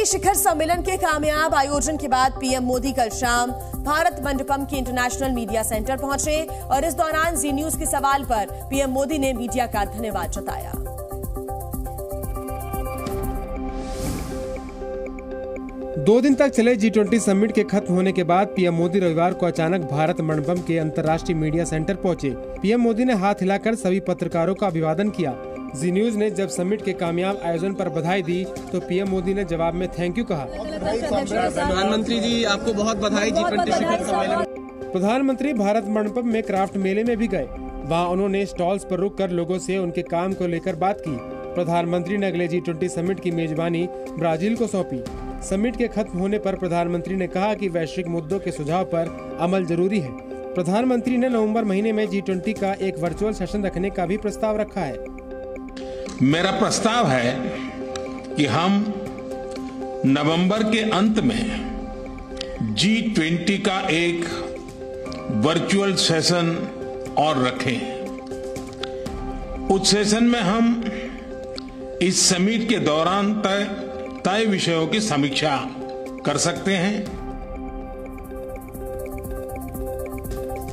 G20 शिखर सम्मेलन के कामयाब आयोजन के बाद पीएम मोदी कल शाम भारत मंडपम के इंटरनेशनल मीडिया सेंटर पहुंचे और इस दौरान जी न्यूज के सवाल पर पीएम मोदी ने मीडिया का धन्यवाद जताया। दो दिन तक चले G20 समिट के खत्म होने के बाद पीएम मोदी रविवार को अचानक भारत मंडपम के अंतर्राष्ट्रीय मीडिया सेंटर पहुंचे। पीएम मोदी ने हाथ हिलाकर सभी पत्रकारों का अभिवादन किया। जी न्यूज ने जब समिट के कामयाब आयोजन पर बधाई दी तो पीएम मोदी ने जवाब में थैंक यू कहा। प्रधानमंत्री जी, आपको बहुत बधाई G20 शिखर सम्मेलन। प्रधानमंत्री भारत मंडपम में क्राफ्ट मेले में भी गए। वहां उन्होंने स्टॉल्स पर रुककर लोगों से उनके काम को लेकर बात की। प्रधानमंत्री ने अगले G20 समिट की मेजबानी ब्राजील को सौंपी। समिट के खत्म होने पर प्रधानमंत्री ने कहा कि वैश्विक मुद्दों के सुझाव पर अमल जरूरी है। प्रधानमंत्री ने नवंबर महीने में G20 का एक वर्चुअल सेशन रखने का भी प्रस्ताव रखा है। मेरा प्रस्ताव है कि हम नवंबर के अंत में G20 का एक वर्चुअल सेशन और रखें। उस सेशन में हम इस समिट के दौरान तय विषयों की समीक्षा कर सकते हैं।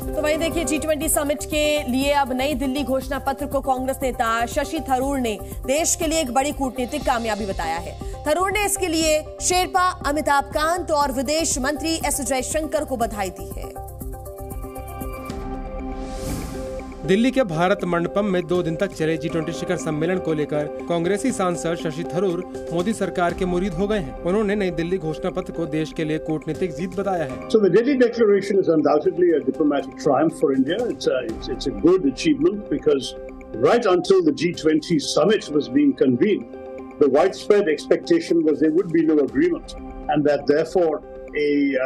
तो वहीं देखिए, G20 समिट के लिए अब नई दिल्ली घोषणा पत्र को कांग्रेस नेता शशि थरूर ने देश के लिए एक बड़ी कूटनीतिक कामयाबी बताया है। थरूर ने इसके लिए शेरपा अमिताभ कांत और विदेश मंत्री एस जयशंकर को बधाई दी है। दिल्ली के भारत मंडपम में 2 दिन तक चले G20 शिखर सम्मेलन को लेकर कांग्रेसी सांसद शशि थरूर मोदी सरकार के मुरीद हो गए हैं। उन्होंने नई दिल्ली घोषणा पत्र को देश के लिए कूटनीतिक जीत बताया है। So the Delhi Declaration is undoubtedly a diplomatic triumph for India. It's a good achievement because right until the G20 summit was being convened, the widespread expectation was there would be no agreement, and that therefore a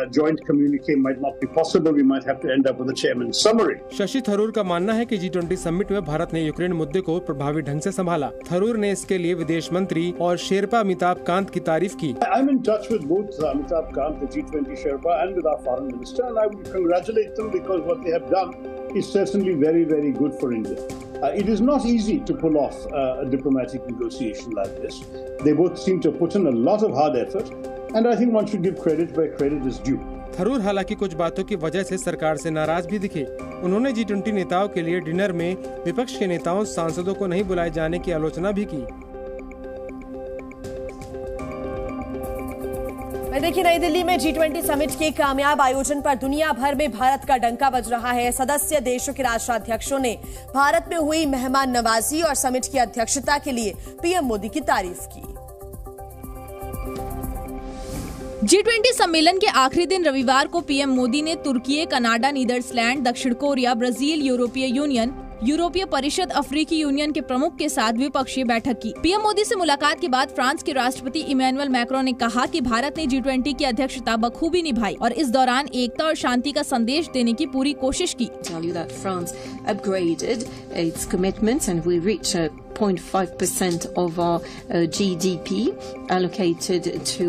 joint communique might not be possible. We might have to end up with a chairman's summary. Shashi Tharoor का मानना है कि G20 summit में भारत ने Ukraine मुद्दे को प्रभावी ढंग से संभाला। थरूर ने इसके लिए विदेश मंत्री और शेरपा अमिताभ कांत की तारीफ की। I'm in touch with both Amitabh Kant, the G20 Sherpa, and with our foreign minister, and I would congratulate them because what they have done is certainly very, very good for India. It is not easy to pull off a diplomatic negotiation like this. They both seem to put in a lot of hard effort. And I think one should give credit where credit is due. Tharoor हालांकि कुछ बातों की वजह से सरकार से नाराज भी दिखे। उन्होंने G20 नेताओं के लिए डिनर में विपक्ष के नेताओं सांसदों को नहीं बुलाए जाने की आलोचना भी की। देखिए, नई दिल्ली में G20 समिट के कामयाब आयोजन पर दुनिया भर में भारत का डंका बज रहा है। सदस्य देशों के राष्ट्राध्यक्षों ने भारत में हुई मेहमान नवाजी और समिट की अध्यक्षता के लिए पीएम मोदी की तारीफ की। G20 सम्मेलन के आखिरी दिन रविवार को पीएम मोदी ने तुर्की, कनाडा, नीदरलैंड, दक्षिण कोरिया, ब्राजील, यूरोपीय यूनियन, यूरोपीय परिषद, अफ्रीकी यूनियन के प्रमुख के साथ द्विपक्षीय बैठक की। पीएम मोदी से मुलाकात के बाद फ्रांस के राष्ट्रपति इमैनुअल मैक्रोन ने कहा कि भारत ने G20 की अध्यक्षता बखूबी निभाई और इस दौरान एकता और शांति का संदेश देने की पूरी कोशिश की। 0.5% of our GDP allocated to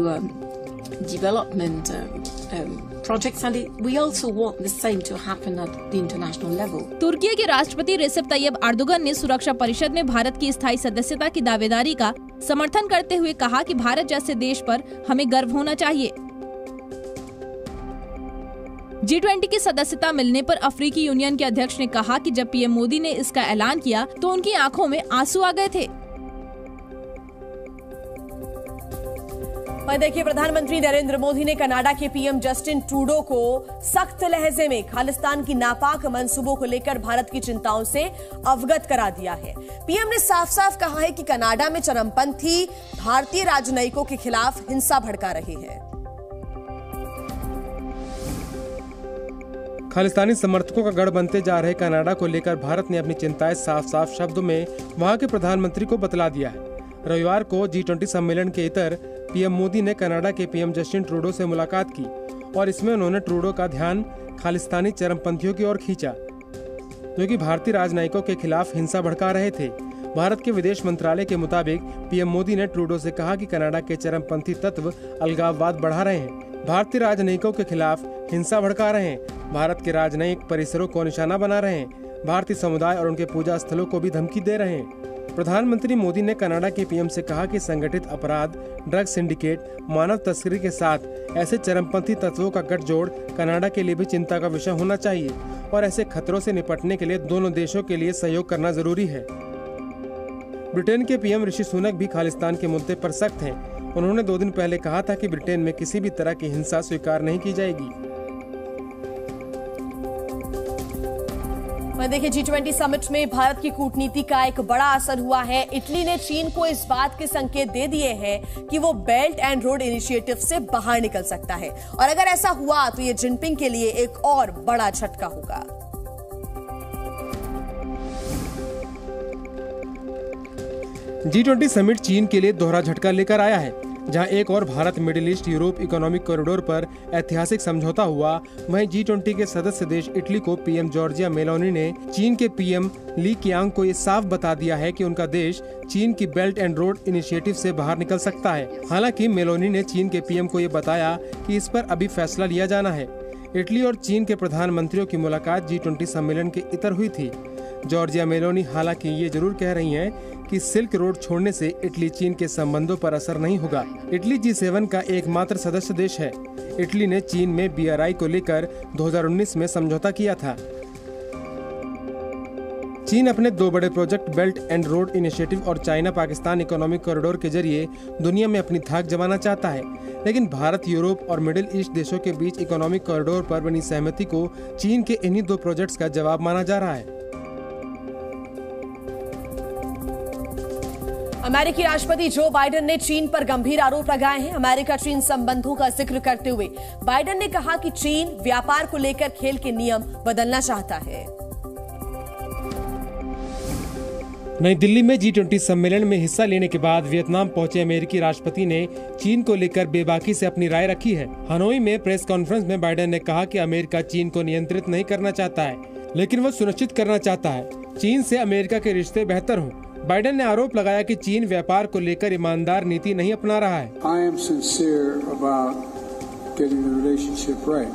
development projects, and we also want the same to happen at the international level. तुर्की के राष्ट्रपति रेसेप तैयब अर्दोगन ने सुरक्षा परिषद में भारत की स्थायी सदस्यता की दावेदारी का समर्थन करते हुए कहा कि भारत जैसे देश पर हमें गर्व होना चाहिए। G20 की सदस्यता मिलने पर अफ्रीकी यूनियन के अध्यक्ष ने कहा कि जब पीएम मोदी ने इसका ऐलान किया तो उनकी आंखों में आंसू आ गए थे। और देखिए, प्रधानमंत्री नरेंद्र मोदी ने कनाडा के पीएम जस्टिन ट्रूडो को सख्त लहजे में खालिस्तान की नापाक मंसूबों को लेकर भारत की चिंताओं से अवगत करा दिया है। पीएम ने साफ साफ कहा है कि कनाडा में चरमपंथी भारतीय राजनयिकों के खिलाफ हिंसा भड़का रहे हैं। खालिस्तानी समर्थकों का गढ़ बनते जा रहे कनाडा को लेकर भारत ने अपनी चिंताएं साफ साफ शब्दों में वहां के प्रधानमंत्री को बतला दिया है। रविवार को G20 सम्मेलन के इतर पीएम मोदी ने कनाडा के पीएम जस्टिन ट्रूडो से मुलाकात की और इसमें उन्होंने ट्रूडो का ध्यान खालिस्तानी चरमपंथियों की ओर खींचा, जो कि भारतीय राजनयिकों के खिलाफ हिंसा भड़का रहे थे। भारत के विदेश मंत्रालय के मुताबिक पीएम मोदी ने ट्रूडो से कहा कि कनाडा के चरमपंथी तत्व अलगाववाद बढ़ा रहे हैं, भारतीय राजनयिकों के खिलाफ हिंसा भड़का रहे हैं, भारत के राजनयिक परिसरों को निशाना बना रहे हैं, भारतीय समुदाय और उनके पूजा स्थलों को भी धमकी दे रहे हैं। प्रधानमंत्री मोदी ने कनाडा के पीएम से कहा कि संगठित अपराध, ड्रग सिंडिकेट, मानव तस्करी के साथ ऐसे चरमपंथी तत्वों का गठजोड़ कनाडा के लिए भी चिंता का विषय होना चाहिए और ऐसे खतरों से निपटने के लिए दोनों देशों के लिए सहयोग करना जरूरी है। ब्रिटेन के पीएम ऋषि सुनक भी खालिस्तान के मुद्दे पर सख्त हैं। उन्होंने 2 दिन पहले कहा था कि ब्रिटेन में किसी भी तरह की हिंसा स्वीकार नहीं की जाएगी। देखिए, G20 समिट में भारत की कूटनीति का एक बड़ा असर हुआ है। इटली ने चीन को इस बात के संकेत दे दिए हैं कि वो बेल्ट एंड रोड इनिशिएटिव से बाहर निकल सकता है और अगर ऐसा हुआ तो ये जिनपिंग के लिए एक और बड़ा झटका होगा। G20 समिट चीन के लिए दोहरा झटका लेकर आया है। जहां एक और Bharat middle east Europe economic corridor पर ऐतिहासिक समझौता हुआ, वहीं G20 के सदस्य देश इटली को पीएम जॉर्जिया मेलोनी ने चीन के पीएम ली कियांग को ये साफ बता दिया है कि उनका देश चीन की बेल्ट एंड रोड इनिशिएटिव से बाहर निकल सकता है। हालांकि मेलोनी ने चीन के पीएम को ये बताया कि इस पर अभी फैसला लिया जाना है। इटली और चीन के प्रधानमंत्रियों की मुलाकात G20 सम्मेलन के इतर हुई थी। जॉर्जिया मेलोनी हालांकि ये जरूर कह रही हैं कि सिल्क रोड छोड़ने से इटली चीन के संबंधों पर असर नहीं होगा। इटली G7 का एकमात्र सदस्य देश है। इटली ने चीन में BRI को लेकर 2019 में समझौता किया था। चीन अपने 2 बड़े project belt and road initiative और चाइना पाकिस्तान इकोनॉमिक कॉरिडोर के जरिए दुनिया में अपनी धाक जमाना चाहता है, लेकिन भारत, यूरोप और मिडिल ईस्ट देशों के बीच इकोनॉमिक कॉरिडोर पर बनी सहमति को चीन के इन्हीं 2 प्रोजेक्ट्स का जवाब माना जा रहा है। अमेरिकी राष्ट्रपति जो बाइडेन ने चीन पर गंभीर आरोप लगाए हैं। अमेरिका चीन संबंधों का जिक्र करते हुए बाइडेन ने कहा कि चीन व्यापार को लेकर खेल के नियम बदलना चाहता है। नई दिल्ली में G20 सम्मेलन में हिस्सा लेने के बाद वियतनाम पहुंचे अमेरिकी राष्ट्रपति ने चीन को लेकर बेबाकी से अपनी राय रखी है। हनोई में प्रेस कॉन्फ्रेंस में बाइडेन ने कहा कि अमेरिका चीन को नियंत्रित नहीं करना चाहता है, लेकिन वो सुनिश्चित करना चाहता है चीन से अमेरिका के रिश्ते बेहतर हों। बाइडेन ने आरोप लगाया कि चीन व्यापार को लेकर ईमानदार नीति नहीं अपना रहा है। I am sincere about getting the relationship right.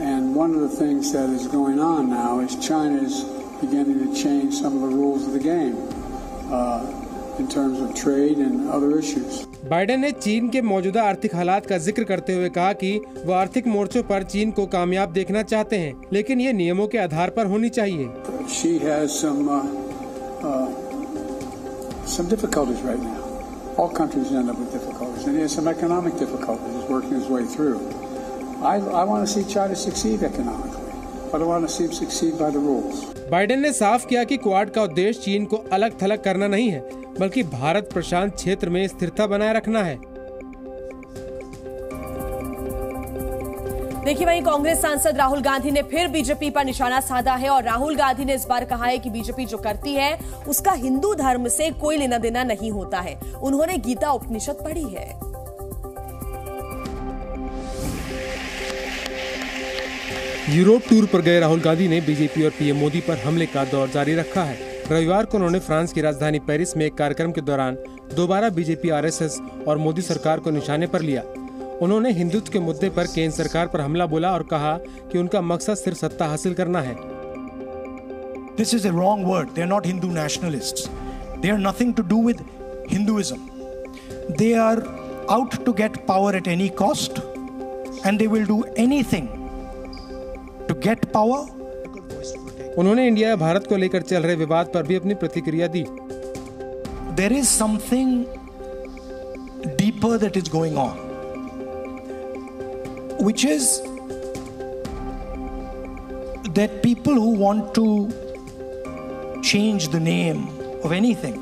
And one of the things that is going on now is China is beginning to change some of the rules of the game in terms of trade and other issues. Biden ने चीन के मौजूदा आर्थिक हालात का जिक्र करते हुए कहा कि वो आर्थिक मोर्चों पर चीन को कामयाब देखना चाहते हैं, लेकिन ये नियमों के आधार पर होनी चाहिए। She has some difficulties right now. All countries end up with difficulties, and he has some economic difficulties he's working his way through. I want to see China succeed economically, but I want to see him succeed by the rules. Biden ने साफ किया कि quad का उद्देश्य चीन को अलग थलग करना नहीं है, बल्कि भारत प्रशांत क्षेत्र में स्थिरता बनाए रखना है। देखिए, वहीं कांग्रेस सांसद राहुल गांधी ने फिर बीजेपी पर निशाना साधा है और राहुल गांधी ने इस बार कहा है कि बीजेपी जो करती है उसका हिंदू धर्म से कोई लेना देना नहीं होता है। उन्होंने गीता उपनिषद पढ़ी है। यूरोप टूर पर गए राहुल गांधी ने बीजेपी और पीएम मोदी पर हमले का दौर जारी रखा है। रविवार को उन्होंने फ्रांस की राजधानी पेरिस में एक कार्यक्रम के दौरान दोबारा बीजेपी, आरएसएस और मोदी सरकार को निशाने पर लिया। उन्होंने हिंदुत्व के मुद्दे पर केंद्र सरकार पर हमला बोला और कहा कि उनका मकसद सिर्फ सत्ता हासिल करना है। This is a wrong word. They are not Hindu nationalists. They are nothing to do with Hinduism. They are out to get power at any cost, and they will do anything to get power. उन्होंने India या भारत को लेकर चल रहे विवाद पर भी अपनी प्रतिक्रिया दी। There is something deeper that is going on, which is that people who want to change the name of anything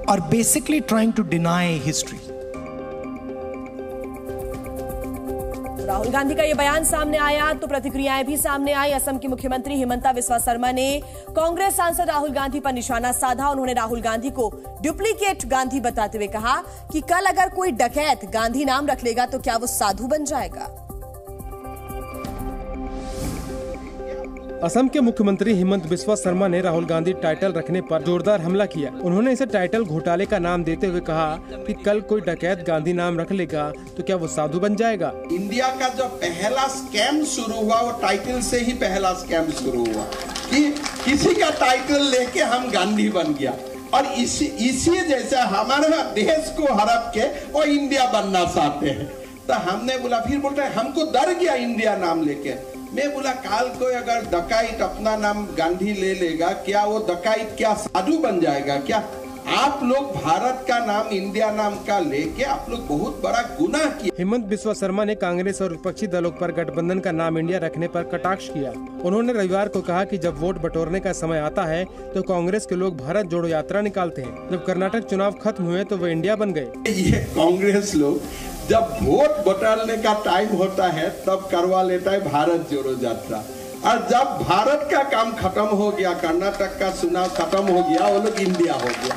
are basically trying to deny history. Rahul Gandhi का ये बयान सामने आया तो प्रतिक्रियाएं भी सामने आई। असम की मुख्यमंत्री हिमंता बिस्वा शर्मा ने कांग्रेस सांसद राहुल गांधी पर निशाना साधा। उन्होंने राहुल गांधी को डुप्लीकेट गांधी बताते हुए कहा कि कल अगर कोई डकैत गांधी नाम रख लेगा तो क्या वो साधु बन जाएगा। असम के मुख्यमंत्री हिमंत बिस्वा शर्मा ने राहुल गांधी टाइटल रखने पर जोरदार हमला किया। उन्होंने इसे टाइटल घोटाले का नाम देते हुए कहा कि कल कोई डकैत गांधी नाम रख लेगा तो क्या वो साधु बन जाएगा। इंडिया का जो पहला स्कैम शुरू हुआ वो टाइटल से ही पहला स्कैम शुरू हुआ कि किसी का टाइटल लेके हम गांधी बन गया और इसी जैसा हमारे देश को हड़प के वो इंडिया बनना चाहते हैं। तो हमने बोला, फिर बोलते हैं हमको डर गया इंडिया नाम लेके। मैं बोला काल को अगर डकैत अपना नाम गांधी ले लेगा, क्या वो डकैत क्या साधु बन जाएगा क्या? आप लोग भारत का नाम इंडिया नाम का लेके आप लोग बहुत बड़ा गुनाह किया। हिमंत बिस्वा शर्मा ने कांग्रेस और विपक्षी दलों पर गठबंधन का नाम इंडिया रखने पर कटाक्ष किया। उन्होंने रविवार को कहा कि जब वोट बटोरने का समय आता है तो कांग्रेस के लोग भारत जोड़ो यात्रा निकालते हैं। जब कर्नाटक चुनाव खत्म हुए तो वो इंडिया बन गए। ये कांग्रेस लोग जब वोट बटोरने का टाइम होता है तब करवा लेता है भारत जोड़ो यात्रा, और जब भारत का काम खत्म हो गया, कर्नाटक का चुनाव खत्म हो गया, वो लोग इंडिया हो गया।